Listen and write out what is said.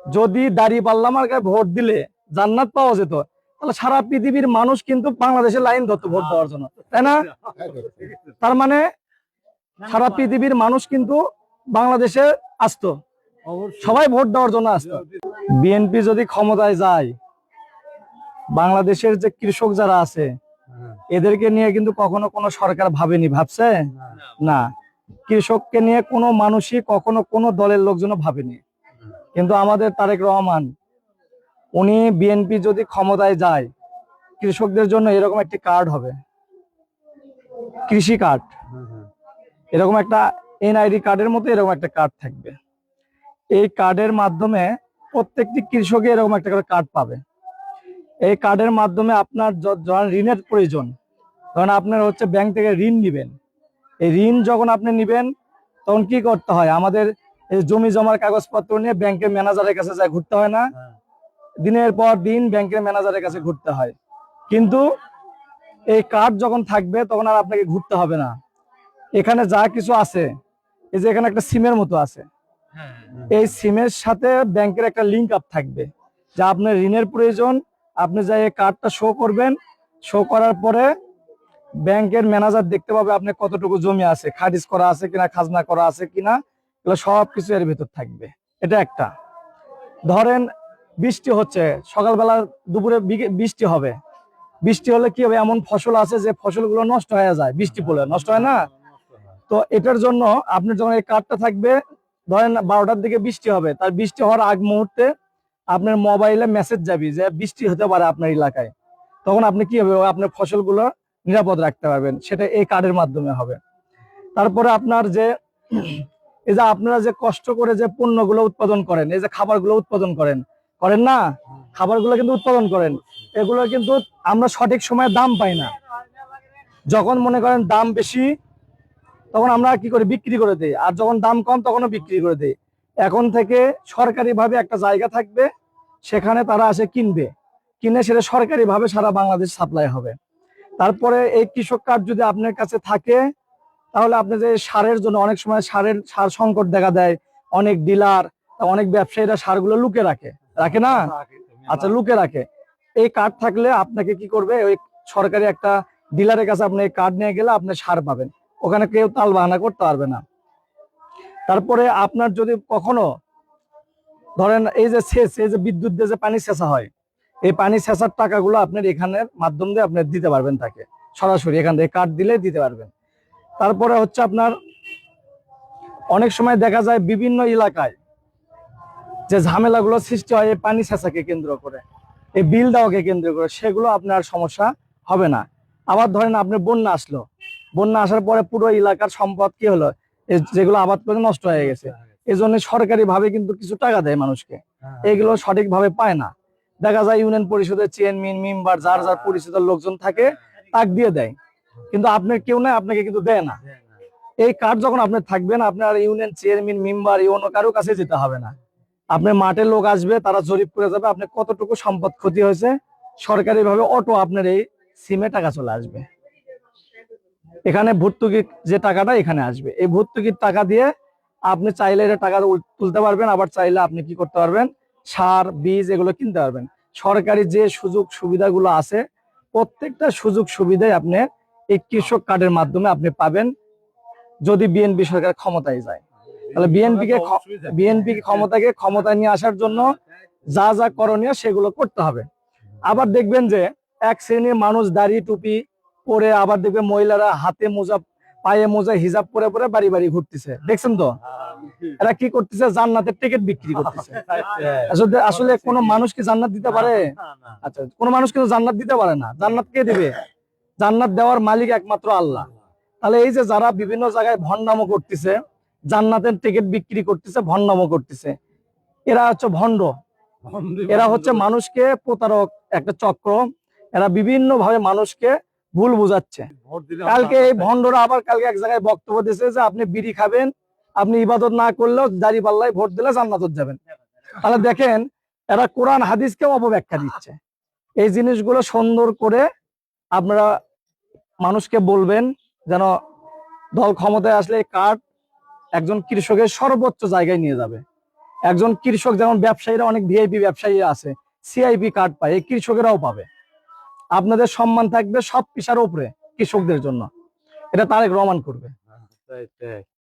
যদি দাঁড়িপাল্লা মার্কায় ভোট দিলে জান্নাত পাওয়া যেত, তাহলে সারা পৃথিবীর মানুষ কিন্তু বাংলাদেশে লাইন ধরতো ভোট দেওয়ার জন্য, তাই না? তার মানে সারা পৃথিবীর মানুষ কিন্তু বাংলাদেশে আসতো, সবাই ভোট দেওয়ার জন্য আসতো। বিএনপি যদি ক্ষমতায় যায়, বাংলাদেশের যে কৃষক যারা আছে এদেরকে নিয়ে কিন্তু কখনো কোনো সরকার ভাবেনি, ভাবছে না। কৃষককে নিয়ে কোনো মানুষই কখনো কোনো দলের লোকজন ভাবেনি। কিন্তু আমাদের তারেক রহমান, উনি বিএনপি যদি ক্ষমতায় যায়, কৃষকদের জন্য এরকম একটি কার্ড হবে, কৃষি কার্ড। এরকম একটা এনআইডি কার্ডের মতো এরকম একটা কার্ড থাকবে। এই কার্ডের মাধ্যমে প্রত্যেকটি কৃষকই এরকম একটা করে কার্ড পাবে। এই কার্ডের মাধ্যমে আপনার যখন ঋণের প্রয়োজন, তখন আপনার হচ্ছে ব্যাংক থেকে ঋণ নিবেন। এই ঋণ যখন আপনি নিবেন, তখন কি করতে হয়? আমাদের এই জমি জমার কাগজপত্র নিয়ে ব্যাংকের ম্যানেজারের কাছে যায় ঘুরতে হয় না? দিনের পর দিন ব্যাংকের ম্যানেজারের কাছে ঘুরতে হয়। কিন্তু এই কার্ড যখন থাকবে, তখন আর আপনাকে ঘুরতে হবে না। এখানে যা কিছু আছে, এই যে এখানে একটা সিমের মতো আছে, এই সিমের সাথে ব্যাংকের একটা লিঙ্ক আপ থাকবে, যা আপনার ঋণের প্রয়োজন, আপনি যাই এই কার্ডটা শো করবেন। শো করার পরে ব্যাংকের ম্যানেজার দেখতে পাবে আপনি কতটুকু জমি আছে, খারিজ করা আছে কিনা, খাজনা করা আছে কিনা, এগুলো সবকিছু এর ভিতর থাকবে। এটা একটা। ধরেন বৃষ্টি হচ্ছে, সকালবেলা দুপুরে বৃষ্টি হবে। বৃষ্টি হলে কি হবে? এমন ফসল আছে যে ফসলগুলো নষ্ট হয়ে যায়, বৃষ্টি পড়লে নষ্ট হয় না? তো এটার জন্য আপনি যখন এই কার্ডটা থাকবে, ধরেন 12টার দিকে বৃষ্টি হবে, তার বৃষ্টি হওয়ার আগ মুহূর্তে আপনার মোবাইলে মেসেজ যাবে যে বৃষ্টি হতে পারে আপনার এলাকায়। তখন আপনি কি হবে? আপনার ফসলগুলো নিরাপদ রাখতে পারবেন, সেটা এই কার্ডের মাধ্যমে হবে। তারপরে আপনার যে এই যে আপনারা যে কষ্ট করে যে পণ্যগুলো উৎপাদন করেন, এই যে খাবারগুলো উৎপাদন করেন, করেন না? খাবারগুলো কিন্তু উৎপাদন করেন, এগুলো কিন্তু আমরা সঠিক সময়ে দাম পাই না। যখন মনে করেন দাম বেশি, তখন আমরা কি করি? বিক্রি করে দিই। আর যখন দাম কম, তখনও বিক্রি করে দিই। এখন থেকে সরকারিভাবে একটা জায়গা থাকবে, সেখানে তারা আসে কিনবে, কিনে সেটা সরকারিভাবে সারা বাংলাদেশ সাপ্লাই হবে। তারপরে এই কৃষক কার্ড যদি আপনার কাছে থাকে, তাহলে আপনি যে সারের জন্য অনেক সময় সার সংকট দেখা দেয়, অনেক ডিলার, অনেক ব্যবসায়ীরা সারগুলো লুকে রাখে, রাখে না? আচ্ছা, লুকে রাখে। এই কার্ড থাকলে আপনাকে কি করবে? ওই সরকারি একটা ডিলারের কাছে আপনি এই কার্ড নিয়ে গেলে আপনি সার পাবেন, ওখানে কেউ তাল বাহানা করতে পারবে না। তারপরে আপনার যদি কখনো ধরেন এই যে এই যে বিদ্যুৎ দিয়ে যে পানি সেচা হয়, এই পানি সেচার টাকাগুলো আপনার এখানের মাধ্যম দিয়ে আপনি দিতে পারবেন, তাকে সরাসরি এখান থেকে কার্ড দিলে দিতে পারবেন। তারপরে হচ্ছে আপনার অনেক সময় দেখা যায় বিভিন্ন এলাকায় যে ঝামেলাগুলো সৃষ্টি হয় এই পানি সেচাকে কেন্দ্র করে, এই বিল দেওয়াকে কেন্দ্র করে, সেগুলো আপনার সমস্যা হবে না। আবার ধরেন আপনি বন্যা আসলো, বন্যা আসার পরে পুরো এলাকার সম্পদ কি হলো? যেগুলো আবাদ করে নষ্ট হয়ে গেছে, এই জন্য সরকারি ভাবে কিন্তু কিছু টাকা দেয় মানুষকে, এগুলো সঠিকভাবে পায় না। দেখা যায় ইউনিয়ন পরিষদের চেয়ারম্যান মেম্বার যার যার পরিচিত লোকজন থাকে, তাক দিয়ে দেয়, কিন্তু আপনার কেউ নাই, আপনাকে কিন্তু দেয় না। এই কার্ড যখন আপনার থাকবেন, আপনার ইউনিয়ন চেয়ারম্যান মেম্বার অন্য কারো কাছে যেতে হবে না। আপনার মাঠে লোক আসবে, তারা জরিপ করে যাবে আপনার কতটুকু সম্পদ ক্ষতি হয়েছে, সরকারি ভাবে অটো আপনার এই সিমে টাকা চলে আসবে। এখানে ভর্তুকির যে টাকাটা এখানে আসবে, এই ভর্তুকির টাকা দিয়ে আপনি চাইলে এটা টাকা তুলতে পারবেন, আবার চাইলে আপনি কি করতে পারবেন? সার, বীজ এগুলো কিনতে পারবেন। সরকারি যে সুযোগ সুবিধাগুলো আছে, প্রত্যেকটা সুযোগ সুবিধাই আপনি এই কৃষক কার্ডের মাধ্যমে আপনি পাবেন, যদি বিএনপি সরকার ক্ষমতায় যায়। তাহলে বিএনপি ক্ষমতায় নিয়ে আসার জন্য যা যা করণীয় সেগুলো করতে হবে। আবার দেখবেন যে এক শ্রেণীর মানুষ দাড়ি টুপি পরে, আবার দেখবেন মহিলারা হাতে মোজা, পায়ে মোজা, হিজাব পরে পরে বাড়ি বাড়ি ঘুরতেছে, দেখছেন তো? এরা কি করতেছে? জান্নাতের টিকিট বিক্রি করতেছে। আসলে কোনো মানুষ কি জান্নাত দিতে পারে? আচ্ছা, কোনো মানুষ কিন্তু জান্নাত দিতে পারে না। জান্নাত কে দিবে? জান্নাত দেওয়ার মালিক একমাত্র আল্লাহ। তাহলে এই যে যারা বিভিন্ন জায়গায় ভণ্ডামো করতেছে, জান্নাতের টিকিট বিক্রি করতেছে, ভণ্ডামো করতেছে, এরা হচ্ছে ভণ্ড। এরা হচ্ছে মানুষকে প্রতারক, একটা চক্র। এরা বিভিন্ন ভাবে মানুষকে ভুল বুঝাচ্ছে। কালকে এই ভণ্ডরা আবার কালকে এক জায়গায় বক্তব্য দিয়েছে যে আপনি বিড়ি খাবেন, আপনি ইবাদত না করলেও দাঁড়িপাল্লায় ভোট দিলে জান্নাতে যাবেন। তাহলে দেখেন, এরা কোরআন হাদিসকে অপব্যাখ্যা দিচ্ছে। এই জিনিসগুলো সুন্দর করে আপনারা মানুষকে বলবেন, যেন দল ক্ষমতায় আসলে কার্ড একজন কৃষকের সর্বোচ্চ জায়গায় নিয়ে যাবে। একজন কৃষক যেমন ব্যবসায়ীরা অনেক ভিআইপি ব্যবসায়ী আছে, সিআইপি কার্ড পায়, এই কৃষকেরাও পাবে। আপনাদের সম্মান থাকবে সব পেশার উপরে কৃষকদের জন্য, এটা তারেক রহমান করবে।